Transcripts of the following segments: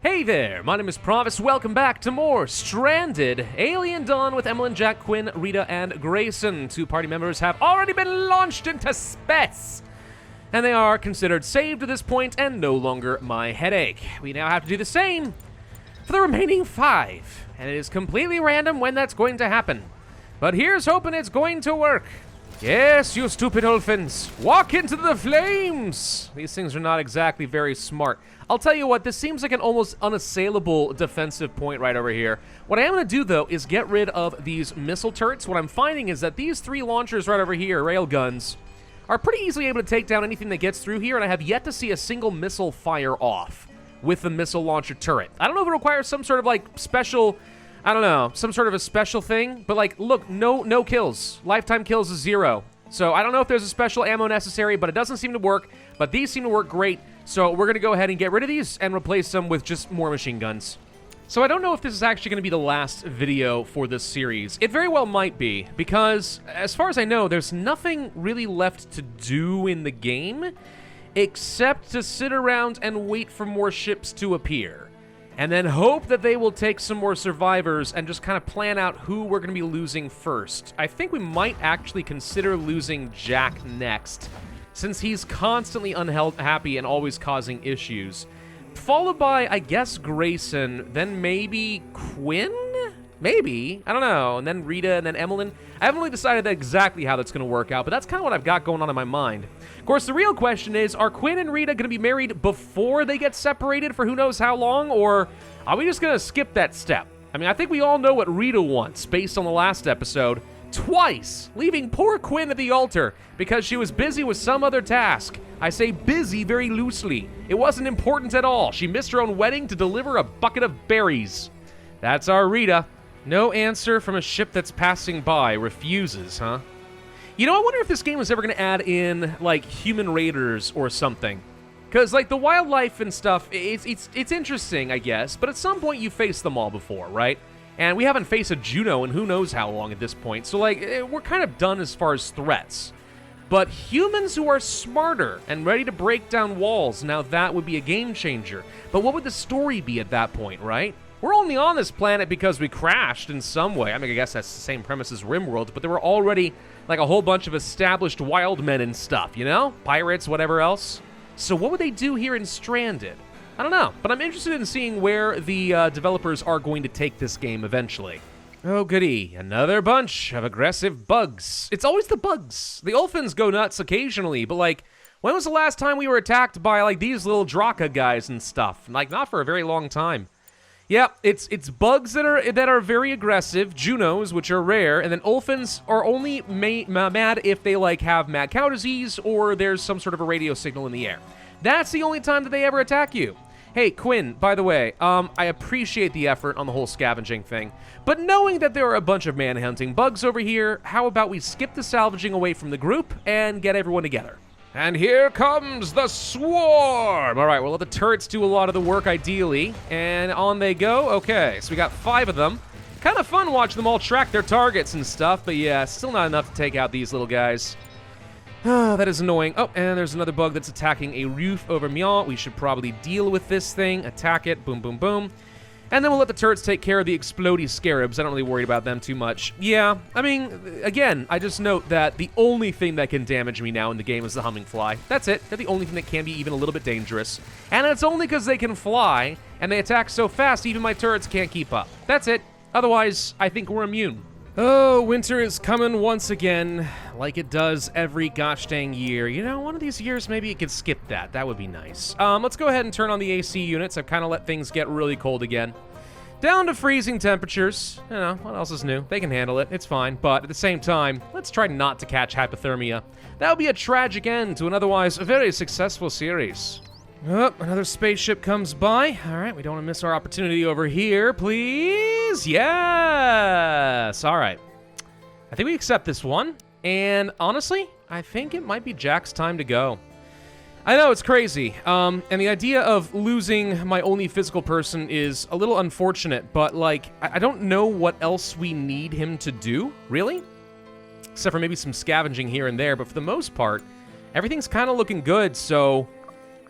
Hey there, my name is Pravus. Welcome back to more Stranded Alien Dawn with Emeline, Jack, Quinn, Rita, and Grayson. 2 party members have already been launched into space, and they are considered saved at this point and no longer my headache. We now have to do the same for the remaining 5, and it is completely random when that's going to happen. But here's hoping it's going to work. Yes, you stupid dolphins, walk into the flames! These things are not exactly very smart. I'll tell you what, this seems like an almost unassailable defensive point right over here. What I am going to do, though, is get rid of these missile turrets. What I'm finding is that these 3 launchers right over here, railguns, are pretty easily able to take down anything that gets through here, and I have yet to see a single missile fire off with the missile launcher turret. I don't know if it requires some sort of, like, special... I don't know, some sort of a special thing, but like, look, no kills. Lifetime kills is 0. So I don't know if there's a special ammo necessary, but it doesn't seem to work. But these seem to work great, so we're gonna go ahead and get rid of these and replace them with just more machine guns. So I don't know if this is actually gonna be the last video for this series. It very well might be, because as far as I know, there's nothing really left to do in the game, except to sit around and wait for more ships to appear. And then hope that they will take some more survivors and just kind of plan out who we're going to be losing first. I think we might actually consider losing Jack next, since he's constantly unhappy and always causing issues. Followed by, I guess, Grayson, then maybe Quinn? Maybe. I don't know. And then Rita, and then Emeline. I haven't really decided exactly how that's going to work out, but that's kind of what I've got going on in my mind. Of course, the real question is, are Quinn and Rita going to be married before they get separated for who knows how long, or are we just going to skip that step? I mean, I think we all know what Rita wants, based on the last episode. Twice, leaving poor Quinn at the altar because she was busy with some other task. I say busy very loosely. It wasn't important at all. She missed her own wedding to deliver a bucket of berries. That's our Rita. No answer from a ship that's passing by. Refuses, huh? You know, I wonder if this game is ever going to add in, like, human raiders or something. Because, like, the wildlife and stuff, it's interesting, I guess, but at some point you faced them all before, right? And we haven't faced a Juno in who knows how long at this point, so, like, we're kind of done as far as threats. But humans who are smarter and ready to break down walls, now that would be a game changer. But what would the story be at that point, right? We're only on this planet because we crashed in some way. I mean, I guess that's the same premise as Rimworld, but there were already, like, a whole bunch of established wild men and stuff, you know? Pirates, whatever else. So what would they do here in Stranded? I don't know, but I'm interested in seeing where the developers are going to take this game eventually. Oh, goody. Another bunch of aggressive bugs. It's always the bugs. The Ulfins go nuts occasionally, but, like, when was the last time we were attacked by, like, these little Draka guys and stuff? Like, not for a very long time. Yeah, it's bugs that are very aggressive, Junos, which are rare, and then Ulfins are only mad if they, like, have mad cow disease or there's some sort of a radio signal in the air. That's the only time that they ever attack you. Hey, Quinn, by the way, I appreciate the effort on the whole scavenging thing, but knowing that there are a bunch of manhunting bugs over here, how about we skip the salvaging away from the group and get everyone together? And here comes the swarm! All right, we'll let the turrets do a lot of the work, ideally. And on they go. Okay, so we got 5 of them. Kind of fun watching them all track their targets and stuff, but yeah, still not enough to take out these little guys. That is annoying. Oh, and there's another bug that's attacking a roof over Myon. We should probably deal with this thing, attack it, boom, boom, boom. And then we'll let the turrets take care of the explodey scarabs. I don't really worry about them too much. Yeah, I mean, again, I just note that the only thing that can damage me now in the game is the humming fly. That's it. They're the only thing that can be even a little bit dangerous. And it's only because they can fly, and they attack so fast, even my turrets can't keep up. That's it. Otherwise, I think we're immune. Oh, winter is coming once again, like it does every gosh dang year. You know, one of these years, maybe it could skip that. That would be nice. Let's go ahead and turn on the AC units. I've kind of let things get really cold again. Down to freezing temperatures. You know, what else is new? They can handle it. It's fine. But at the same time, let's try not to catch hypothermia. That would be a tragic end to an otherwise very successful series. Oh, another spaceship comes by. All right, we don't want to miss our opportunity over here, please. Yes. All right. I think we accept this one. And honestly, I think it might be Jack's time to go. I know, it's crazy. And the idea of losing my only physical person is a little unfortunate, but, like, I don't know what else we need him to do, really? Except for maybe some scavenging here and there, but for the most part, everything's kind of looking good, so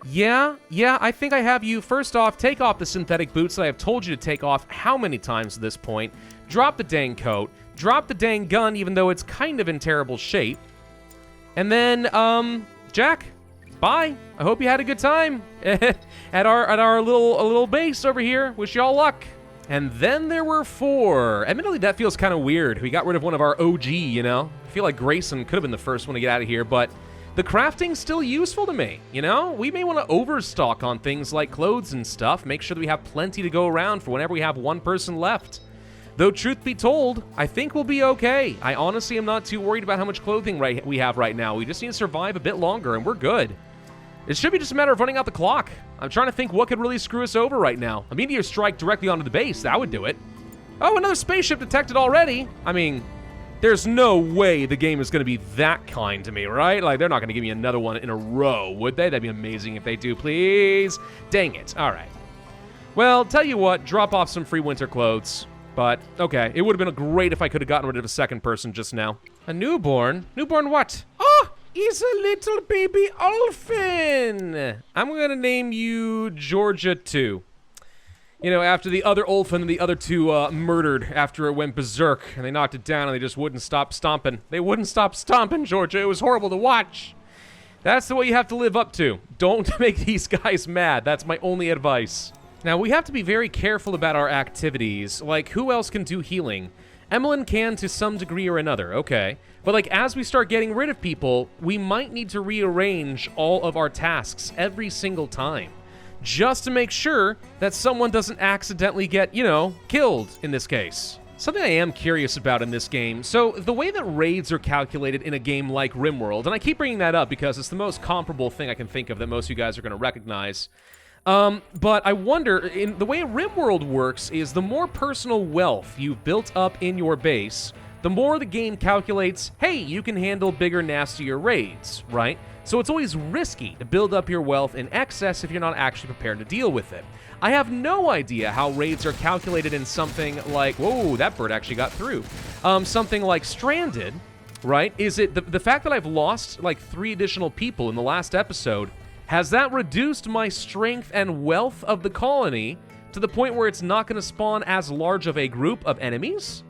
Yeah, I think I have you. First off, take off the synthetic boots that I have told you to take off how many times at this point. Drop the dang coat. Drop the dang gun, even though it's kind of in terrible shape. And then, Jack, bye. I hope you had a good time at our little base over here. Wish you all luck. And then there were 4. Admittedly, that feels kind of weird. We got rid of one of our OG, you know? I feel like Grayson could have been the first one to get out of here, but the crafting's still useful to me, you know? We may want to overstock on things like clothes and stuff, make sure that we have plenty to go around for whenever we have one person left. Though, truth be told, I think we'll be okay. I honestly am not too worried about how much clothing we have right now. We just need to survive a bit longer, and we're good. It should be just a matter of running out the clock. I'm trying to think what could really screw us over right now. A meteor strike directly onto the base, that would do it. Oh, another spaceship detected already. I mean, there's no way the game is going to be that kind to me, right? Like, they're not going to give me another one in a row, would they? That'd be amazing if they do, please. Dang it. All right. Well, tell you what, drop off some free winter clothes. But, okay, it would have been great if I could have gotten rid of a second person just now. A newborn? Newborn what? Oh! He's a little baby Ulfin. I'm going to name you Georgia 2. You know, after the other Ulfin and the other 2 murdered after it went berserk, and they knocked it down and they just wouldn't stop stomping. They wouldn't stop stomping, Georgia. It was horrible to watch. That's the way you have to live up to. Don't make these guys mad. That's my only advice. Now, we have to be very careful about our activities. Like, who else can do healing? Emeline can to some degree or another, okay. But, like, as we start getting rid of people, we might need to rearrange all of our tasks every single time, just to make sure that someone doesn't accidentally get, you know, killed in this case. Something I am curious about in this game, so the way that raids are calculated in a game like Rimworld, and I keep bringing that up because it's the most comparable thing I can think of that most of you guys are going to recognize. But I wonder, in the way Rimworld works is the more personal wealth you've built up in your base, the more the game calculates, hey, you can handle bigger, nastier raids, right? So it's always risky to build up your wealth in excess if you're not actually prepared to deal with it. I have no idea how raids are calculated in something like, whoa, that bird actually got through. Something like Stranded, right? Is it the fact that I've lost like 3 additional people in the last episode, has that reduced my strength and wealth of the colony to the point where it's not going to spawn as large of a group of enemies?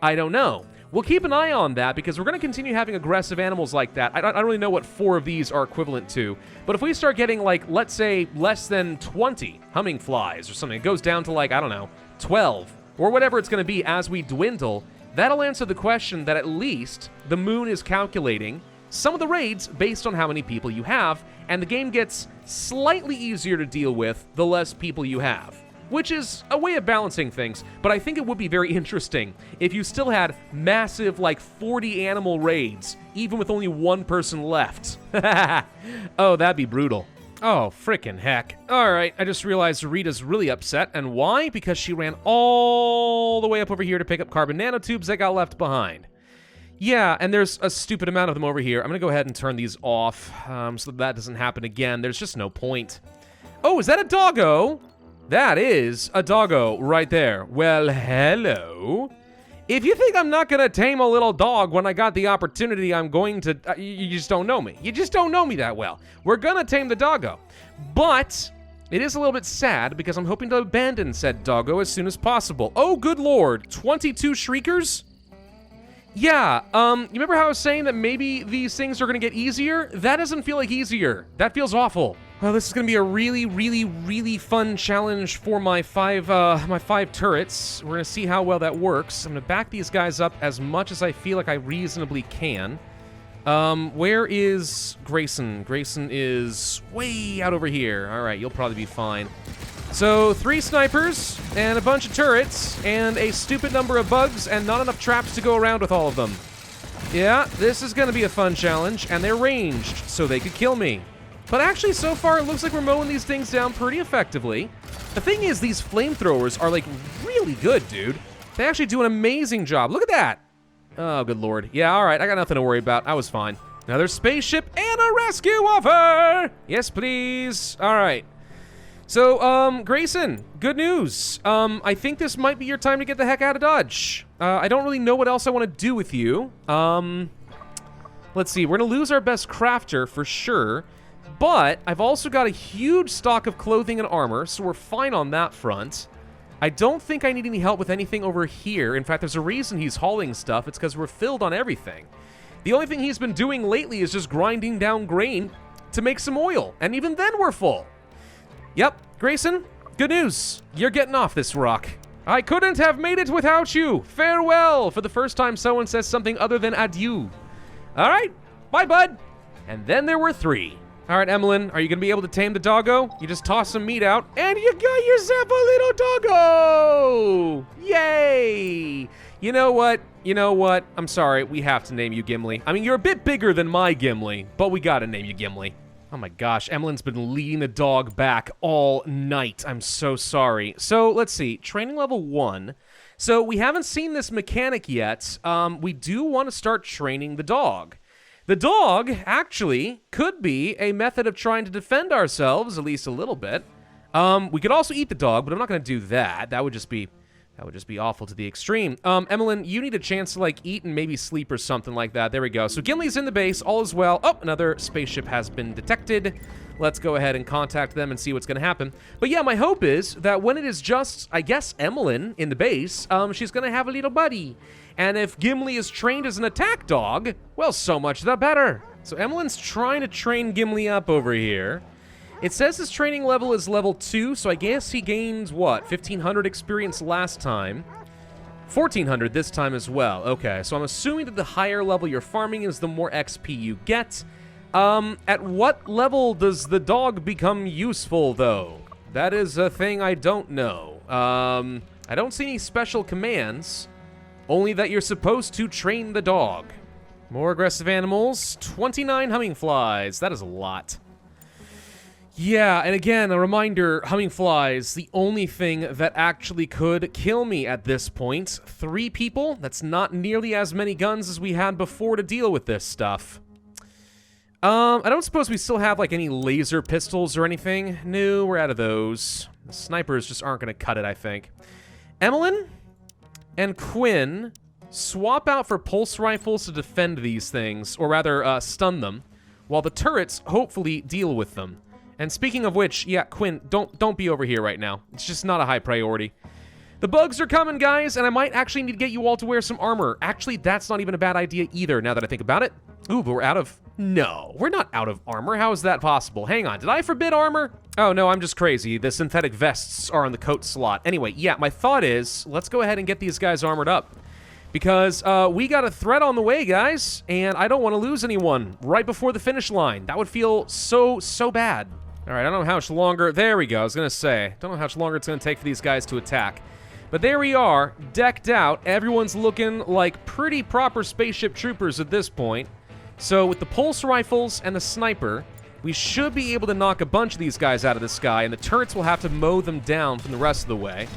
I don't know. We'll keep an eye on that because we're going to continue having aggressive animals like that. I don't really know what 4 of these are equivalent to, but if we start getting like, let's say, less than 20 humming flies or something, it goes down to like, I don't know, 12 or whatever it's going to be as we dwindle, that'll answer the question that at least the moon is calculating some of the raids based on how many people you have, and the game gets slightly easier to deal with the less people you have, which is a way of balancing things. But I think it would be very interesting if you still had massive, like, 40 animal raids, even with only 1 person left. Oh, that'd be brutal. Oh, frickin' heck. Alright, I just realized Rita's really upset, and why? Because she ran all the way up over here to pick up carbon nanotubes that got left behind. Yeah, and there's a stupid amount of them over here. I'm gonna go ahead and turn these off, so that doesn't happen again. There's just no point. Oh, is that a doggo? That is a doggo right there. Well, hello. If you think I'm not gonna tame a little dog when I got the opportunity, I'm going to... you just don't know me. You just don't know me that well. We're gonna tame the doggo. But it is a little bit sad because I'm hoping to abandon said doggo as soon as possible. Oh, good lord. 22 shriekers? Yeah, you remember how I was saying that maybe these things are gonna get easier? That doesn't feel like easier. That feels awful. Well, this is gonna be a really, really, really fun challenge for my 5 turrets. We're gonna see how well that works. I'm gonna back these guys up as much as I feel like I reasonably can. Where is Grayson? Grayson is way out over here. All right, you'll probably be fine. So 3 snipers and a bunch of turrets and a stupid number of bugs and not enough traps to go around with all of them. Yeah, this is gonna be a fun challenge, and they're ranged, so they could kill me. But actually, so far, it looks like we're mowing these things down pretty effectively. The thing is, these flamethrowers are, like, really good, dude. They actually do an amazing job. Look at that. Oh, good lord. Yeah, all right, I got nothing to worry about. I was fine. Another spaceship and a rescue offer! Yes, please. All right. So, Grayson, good news. I think this might be your time to get the heck out of Dodge. I don't really know what else I want to do with you. Let's see, we're gonna lose our best crafter for sure. But I've also got a huge stock of clothing and armor, so we're fine on that front. I don't think I need any help with anything over here. In fact, there's a reason he's hauling stuff. It's because we're filled on everything. The only thing he's been doing lately is just grinding down grain to make some oil, and even then we're full. Yep, Grayson, good news. You're getting off this rock. I couldn't have made it without you. Farewell. For the first time, someone says something other than adieu. All right, bye, bud. And then there were 3. All right, Emeline, are you going to be able to tame the doggo? You just toss some meat out, and you got yourself a little doggo! Yay! You know what? I'm sorry, we have to name you Gimli. I mean, you're a bit bigger than my Gimli, but we got to name you Gimli. Oh my gosh, Emeline's been leading the dog back all night. I'm so sorry. So, let's see. Training level 1. So, we haven't seen this mechanic yet. We do want to start training the dog. The dog, actually, could be a method of trying to defend ourselves, at least a little bit. We could also eat the dog, but I'm not going to do that. That would just be awful to the extreme. Emeline, you need a chance to, like, eat and maybe sleep or something like that. There we go. So Gimli's in the base. All is well. Oh, another spaceship has been detected. Let's go ahead and contact them and see what's going to happen. But yeah, my hope is that when it is just, I guess, Emeline in the base, she's going to have a little buddy. And if Gimli is trained as an attack dog, well, so much the better. So Emeline's trying to train Gimli up over here. It says his training level is level 2, so I guess he gained, what, 1,500 experience last time? 1,400 this time as well. Okay, so I'm assuming that the higher level you're farming is the more XP you get. At what level does the dog become useful, though? That is a thing I don't know. I don't see any special commands. Only that you're supposed to train the dog. More aggressive animals. 29 humming flies. That is a lot. Yeah, and again, a reminder, humming flies, the only thing that actually could kill me at this point. 3 people? That's not nearly as many guns as we had before to deal with this stuff. I don't suppose we still have, like, any laser pistols or anything. No, we're out of those. The snipers just aren't going to cut it, I think. Emeline and Quinn swap out for pulse rifles to defend these things, or rather, stun them, while the turrets hopefully deal with them. And speaking of which, yeah, Quinn, don't be over here right now. It's just not a high priority. The bugs are coming, guys, and I might actually need to get you all to wear some armor. Actually, that's not even a bad idea either, now that I think about it. Ooh, but we're out of... No, we're not out of armor. How is that possible? Hang on, did I forbid armor? Oh, no, I'm just crazy. The synthetic vests are on the coat slot. Anyway, yeah, my thought is, let's go ahead and get these guys armored up. Because we got a threat on the way, guys, and I don't want to lose anyone right before the finish line. That would feel so bad. All right, I don't know how much longer... There we go, I was going to say. Don't know how much longer it's going to take for these guys to attack. But there we are, decked out. Everyone's looking like pretty proper spaceship troopers at this point. So with the pulse rifles and the sniper, we should be able to knock a bunch of these guys out of the sky, and the turrets will have to mow them down from the rest of the way.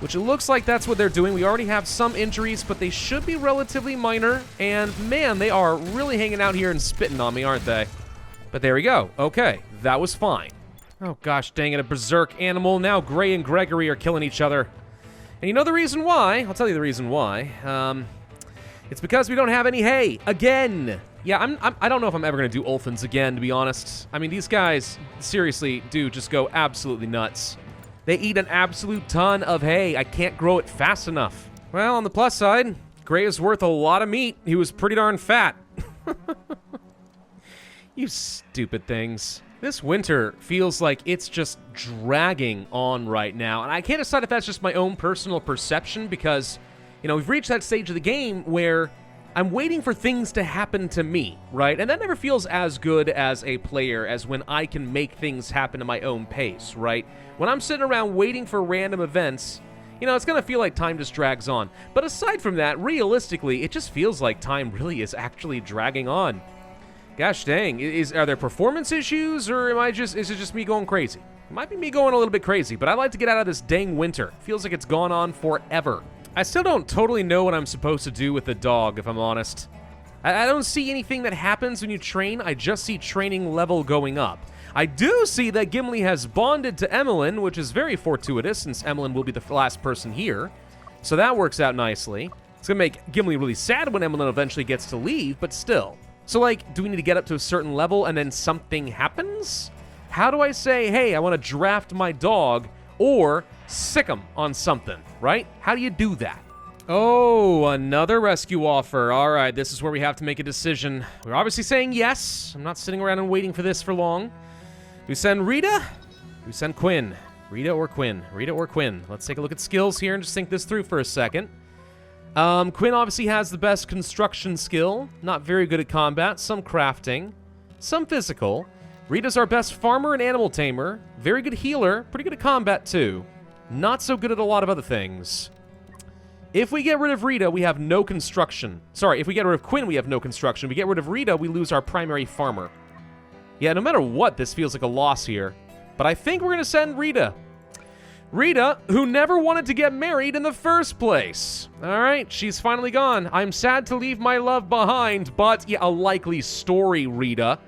Which it looks like that's what they're doing. We already have some injuries, but they should be relatively minor. And man, they are really hanging out here and spitting on me, aren't they? But there we go. Okay, that was fine. Oh gosh, dang it, a berserk animal. Now Gray and Gregory are killing each other. And you know the reason why? I'll tell you the reason why. It's because we don't have any hay. Again! Yeah, I don't know if I'm ever going to do Ulfins again, to be honest. I mean, these guys, seriously, do just go absolutely nuts. They eat an absolute ton of hay. I can't grow it fast enough. Well, on the plus side, Gray is worth a lot of meat. He was pretty darn fat. You stupid things. This winter feels like it's just dragging on right now, and I can't decide if that's just my own personal perception because, you know, we've reached that stage of the game where I'm waiting for things to happen to me, right? And that never feels as good as a player as when I can make things happen at my own pace, right? When I'm sitting around waiting for random events, you know, it's going to feel like time just drags on. But aside from that, realistically, it just feels like time really is actually dragging on. Gosh dang, are there performance issues, or is it just me going crazy? It might be me going a little bit crazy, but I'd like to get out of this dang winter. Feels like it's gone on forever. I still don't totally know what I'm supposed to do with the dog, if I'm honest. I don't see anything that happens when you train, I just see training level going up. I do see that Gimli has bonded to Emeline, which is very fortuitous, since Emeline will be the last person here. So that works out nicely. It's gonna make Gimli really sad when Emeline eventually gets to leave, but still. So, like, do we need to get up to a certain level and then something happens? How do I say, hey, I want to draft my dog or sick him on something, right? How do you do that? Oh, another rescue offer. All right, this is where we have to make a decision. We're obviously saying yes. I'm not sitting around and waiting for this for long. Do we send Rita? Do we send Quinn? Rita or Quinn? Rita or Quinn? Let's take a look at skills here and just think this through for a second. Quinn obviously has the best construction skill. Not very good at combat. Some crafting. Some physical. Rita's our best farmer and animal tamer. Very good healer. Pretty good at combat, too. Not so good at a lot of other things. If we get rid of Rita, we have no construction. Sorry, if we get rid of Quinn, we have no construction. If we get rid of Rita, we lose our primary farmer. Yeah, no matter what, this feels like a loss here. But I think we're going to send Rita. Rita, who never wanted to get married in the first place. All right, she's finally gone. I'm sad to leave my love behind, but yeah, a likely story, Rita.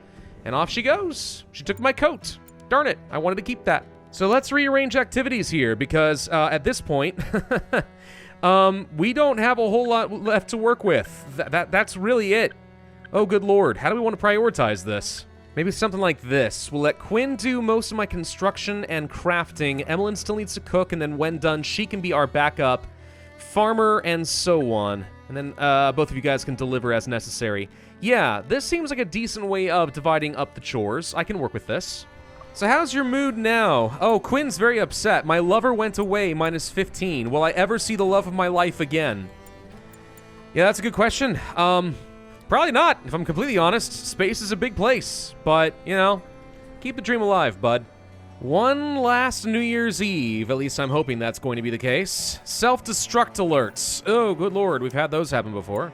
And off she goes. She took my coat. Darn it, I wanted to keep that. So let's rearrange activities here because at this point... we don't have a whole lot left to work with. That's really it. Oh, good lord. How do we want to prioritize this? Maybe something like this. We'll let Quinn do most of my construction and crafting. Emeline still needs to cook, and then when done, she can be our backup farmer and so on. And then both of you guys can deliver as necessary. Yeah, this seems like a decent way of dividing up the chores. I can work with this. So how's your mood now? Oh, Quinn's very upset. My lover went away, -15. Will I ever see the love of my life again? Yeah, that's a good question. Probably not, if I'm completely honest. Space is a big place, but, you know, keep the dream alive, bud. One last New Year's Eve, at least I'm hoping that's going to be the case. Self-destruct alerts. Oh, good lord, we've had those happen before.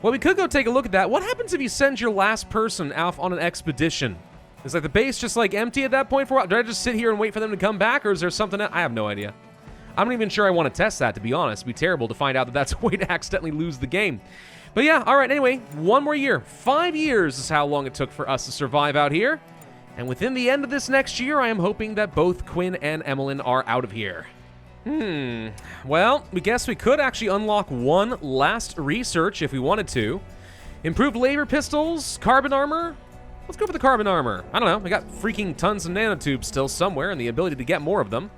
Well, we could go take a look at that. What happens if you send your last person off on an expedition? Is like the base just like empty at that point for a while? Do I just sit here and wait for them to come back, or is there something else? I have no idea. I'm not even sure I want to test that, to be honest. It'd be terrible to find out that that's a way to accidentally lose the game. But yeah, all right, anyway, one more year. 5 years is how long it took for us to survive out here. And within the end of this next year, I am hoping that both Quinn and Emeline are out of here. Well, we guess we could actually unlock one last research if we wanted to. Improved laser pistols, carbon armor. Let's go for the carbon armor. I don't know, we got freaking tons of nanotubes still somewhere and the ability to get more of them.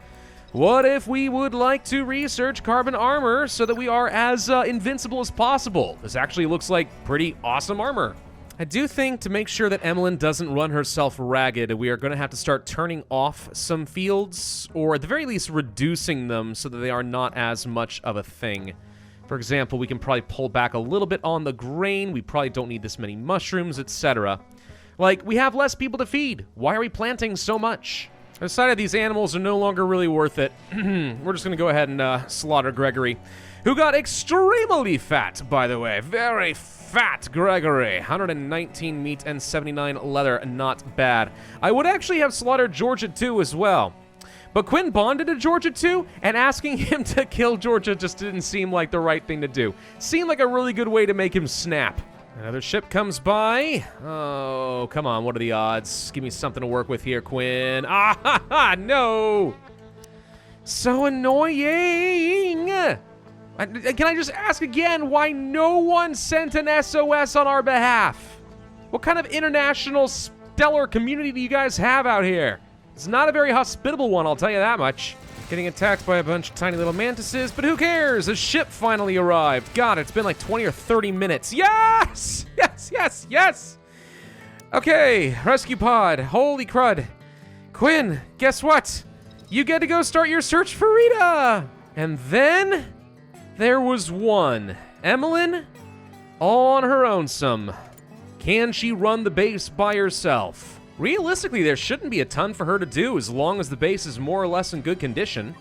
What if we would like to research carbon armor so that we are as invincible as possible? This actually looks like pretty awesome armor. I do think to make sure that Emeline doesn't run herself ragged, we are going to have to start turning off some fields, or at the very least reducing them so that they are not as much of a thing. For example, we can probably pull back a little bit on the grain, we probably don't need this many mushrooms, etc. Like, we have less people to feed. Why are we planting so much? I decided these animals are no longer really worth it. We're just going to go ahead and slaughter Gregory, who got extremely fat, by the way. Very fat Gregory. 119 meat and 79 leather. Not bad. I would actually have slaughtered Georgia too as well. But Quinn bonded to Georgia too, and asking him to kill Georgia just didn't seem like the right thing to do. Seemed like a really good way to make him snap. Another ship comes by. Oh, come on, what are the odds? Give me something to work with here, Quinn. Ah, ha, ha, no! So annoying! Can I just ask again why no one sent an SOS on our behalf? What kind of international stellar community do you guys have out here? It's not a very hospitable one, I'll tell you that much. Getting attacked by a bunch of tiny little mantises, but who cares? A ship finally arrived. God, it's been like 20 or 30 minutes. Yes! Yes, yes, yes! Okay, rescue pod. Holy crud. Quinn, guess what? You get to go start your search for Rita! And then there was one. Emeline, all on her own some. Can she run the base by herself? Realistically, there shouldn't be a ton for her to do as long as the base is more or less in good condition.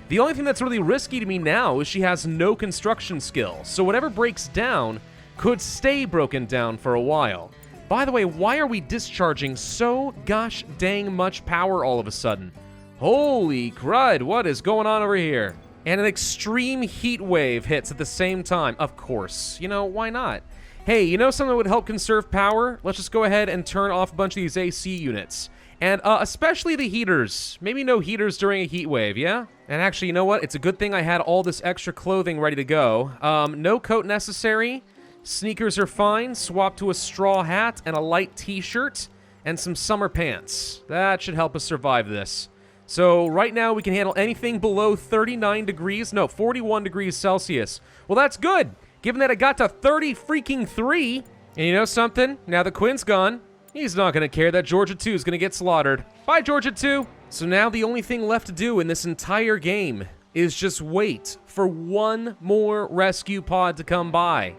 The only thing that's really risky to me now is she has no construction skill, so whatever breaks down could stay broken down for a while. By the way, why are we discharging so gosh dang much power all of a sudden? Holy crud, what is going on over here? And an extreme heat wave hits at the same time. Of course, you know, why not? Hey, you know something that would help conserve power? Let's just go ahead and turn off a bunch of these AC units. And especially the heaters. Maybe no heaters during a heat wave, yeah? And actually, you know what? It's a good thing I had all this extra clothing ready to go. No coat necessary. Sneakers are fine. Swap to a straw hat and a light t-shirt and some summer pants. That should help us survive this. So right now we can handle anything below 39 degrees. No, 41 degrees Celsius. Well, that's good, given that it got to 30 freaking 3. And you know something? Now that Quinn's gone, he's not going to care that Georgia 2 is going to get slaughtered. Bye, Georgia 2. So now the only thing left to do in this entire game is just wait for one more rescue pod to come by.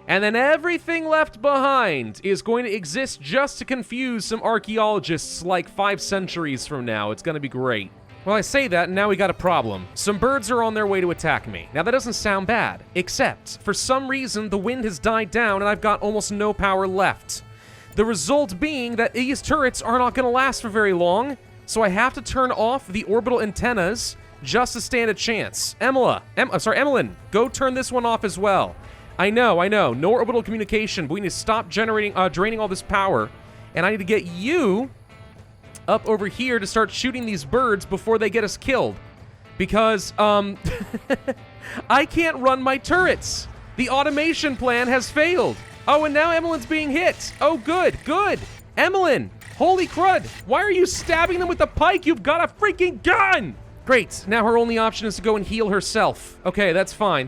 And then everything left behind is going to exist just to confuse some archaeologists like 5 centuries from now. It's going to be great. Well, I say that, and now we got a problem. Some birds are on their way to attack me. Now, that doesn't sound bad, except for some reason the wind has died down and I've got almost no power left. The result being that these turrets are not going to last for very long, so I have to turn off the orbital antennas just to stand a chance. Emeline, go turn this one off as well. I know, no orbital communication, but we need to stop draining all this power, and I need to get you up over here to start shooting these birds before they get us killed, because, I can't run my turrets. The automation plan has failed. Oh, and now Emeline's being hit. Oh, good. Emeline, holy crud, why are you stabbing them with a pike? You've got a freaking gun! Great, now her only option is to go and heal herself. Okay, that's fine.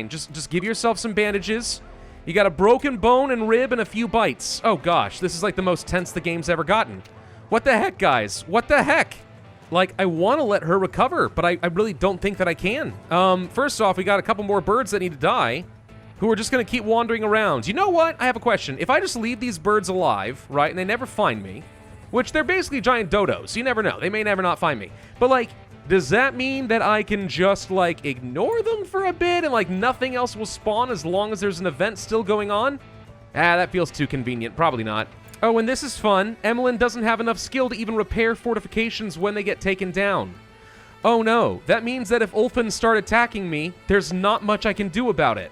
Just give yourself some bandages. You got a broken bone and rib and a few bites. Oh gosh, this is like the most tense the game's ever gotten. What the heck, guys? What the heck? Like, I want to let her recover, but I really don't think that I can. First off, we got a couple more birds that need to die, who are just going to keep wandering around. You know what? I have a question. If I just leave these birds alive, right, and they never find me, which they're basically giant dodos, you never know. They may never not find me. But, like, does that mean that I can just, like, ignore them for a bit and, like, nothing else will spawn as long as there's an event still going on? Ah, that feels too convenient. Probably not. Oh, and this is fun. Emeline doesn't have enough skill to even repair fortifications when they get taken down. Oh no, that means that if Ulfins start attacking me, there's not much I can do about it.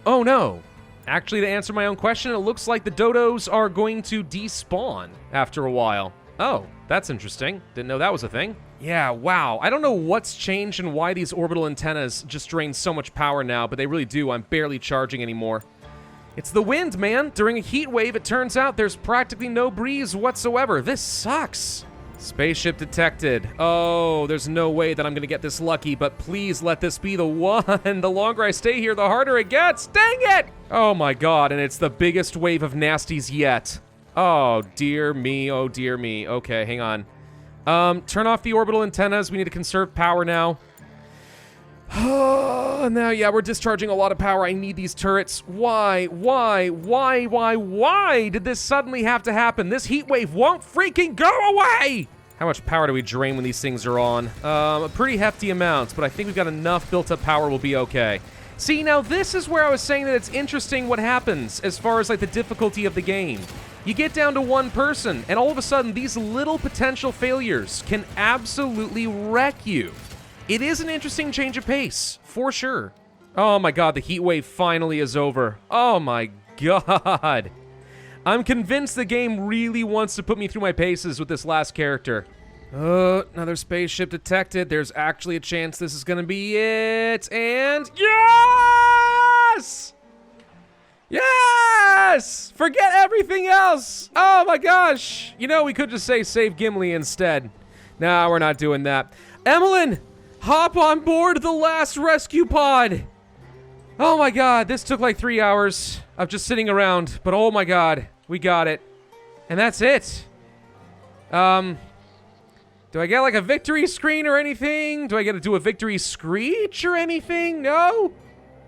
Oh no. Actually, to answer my own question, it looks like the dodos are going to despawn after a while. Oh, that's interesting. Didn't know that was a thing. Yeah, wow. I don't know what's changed and why these orbital antennas just drain so much power now, but they really do. I'm barely charging anymore. It's the wind, man. During a heat wave, it turns out there's practically no breeze whatsoever. This sucks. Spaceship detected. Oh, there's no way that I'm gonna get this lucky, but please let this be the one. The longer I stay here, the harder it gets. Dang it! Oh my god, and it's the biggest wave of nasties yet. Oh dear me, oh dear me. Okay, hang on. Turn off the orbital antennas. We need to conserve power now. Oh, now, yeah, we're discharging a lot of power. I need these turrets. Why did this suddenly have to happen? This heat wave won't freaking go away! How much power do we drain when these things are on? A pretty hefty amount, but I think we've got enough built-up power. We'll be okay. See, now this is where I was saying that it's interesting what happens as far as, like, the difficulty of the game. You get down to one person, and all of a sudden, these little potential failures can absolutely wreck you. It is an interesting change of pace, for sure. Oh my god, the heat wave finally is over. Oh my god. I'm convinced the game really wants to put me through my paces with this last character. Another spaceship detected. There's actually a chance this is gonna be it. And yes! Yes! Forget everything else! Oh my gosh! You know, we could just say save Gimli instead. Nah, we're not doing that. Emeline! Hop on board the last rescue pod! Oh my god, this took like 3 hours of just sitting around, but oh my god, we got it. And that's it. Do I get like a victory screen or anything? Do I get to do a victory screech or anything? No?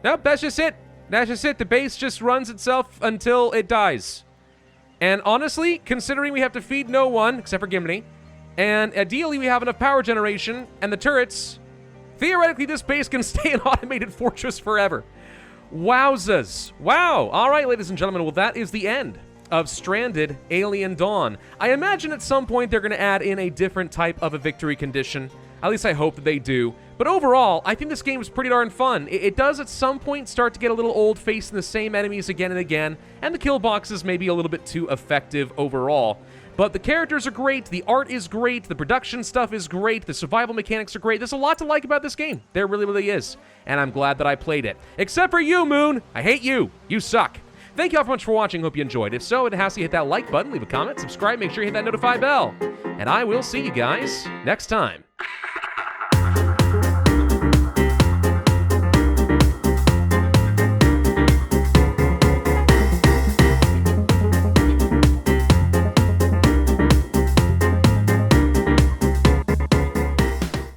Nope, that's just it. That's just it. The base just runs itself until it dies. And honestly, considering we have to feed no one, except for Gimli, and ideally we have enough power generation, and the turrets, theoretically this base can stay an automated fortress forever. Wowzas. Wow. All right, ladies and gentlemen, well, that is the end of Stranded: Alien Dawn. I imagine at some point they're going to add in a different type of a victory condition. At least I hope that they do. But overall, I think this game is pretty darn fun. It does at some point start to get a little old facing the same enemies again and again, and the kill boxes may be a little bit too effective overall. But the characters are great, the art is great, the production stuff is great, the survival mechanics are great. There's a lot to like about this game. There really, really is. And I'm glad that I played it. Except for you, Moon. I hate you. You suck. Thank you all so much for watching. Hope you enjoyed. If so, it has to hit that like button, leave a comment, subscribe, make sure you hit that notify bell. And I will see you guys next time.